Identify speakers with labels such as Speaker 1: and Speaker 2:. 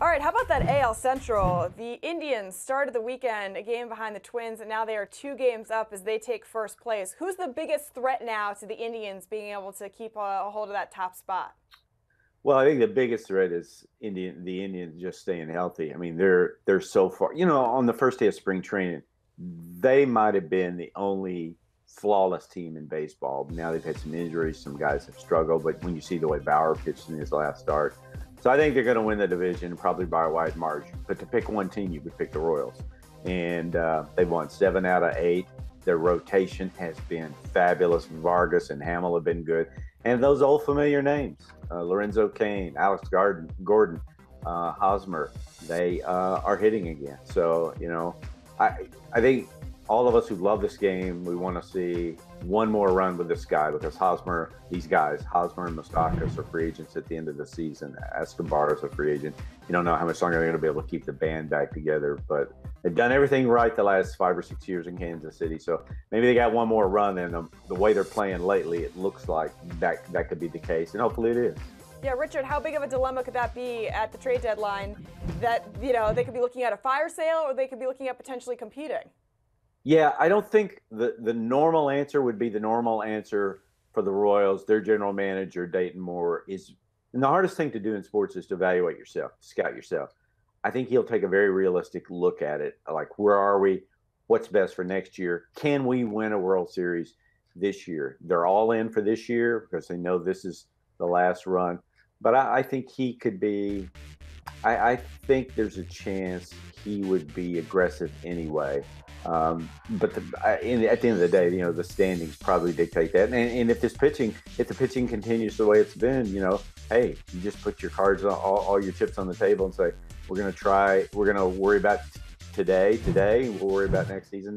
Speaker 1: All right, how about that AL Central? The Indians started the weekend a game behind the Twins, and now they are 2 games up as they take first place. Who's the biggest threat now to the Indians being able to keep a hold of that top spot?
Speaker 2: Well, I think the biggest threat is the Indians just staying healthy. I mean, they're so far. On the first day of spring training, they might have been the only flawless team in baseball. Now they've had some injuries, some guys have struggled, but when you see the way Bauer pitched in his last start, so I think they're going to win the division probably by a wide margin. But to pick one team, you would pick the Royals, and they've won 7 out of 8. Their rotation has been fabulous. Vargas and Hamill have been good, and those old familiar names: Lorenzo Cain, Alex Gordon, Hosmer. They are hitting again. So I think all of us who love this game, we want to see one more run with this guy because Hosmer and Moustakas are free agents at the end of the season. Escobar is a free agent. You don't know how much longer they're going to be able to keep the band back together, but they've done everything right the last 5 or 6 years in Kansas City. So maybe they got one more run, and the way they're playing lately, it looks like that could be the case, and hopefully it is.
Speaker 1: Yeah, Richard, how big of a dilemma could that be at the trade deadline that, they could be looking at a fire sale or they could be looking at potentially competing?
Speaker 2: Yeah, I don't think the normal answer would be the normal answer for the Royals. Their general manager, Dayton Moore, is, and the hardest thing to do in sports is to evaluate yourself, scout yourself. I think he'll take a very realistic look at it. Like, where are we? What's best for next year? Can we win a World Series this year? They're all in for this year because they know this is the last run. But I think he could be, I think there's a chance he would be aggressive anyway. But at the end of the day, the standings probably dictate that. And if the pitching continues the way it's been, hey, you just put your cards, all your chips on the table and say, we're going to worry about today, we'll worry about next season.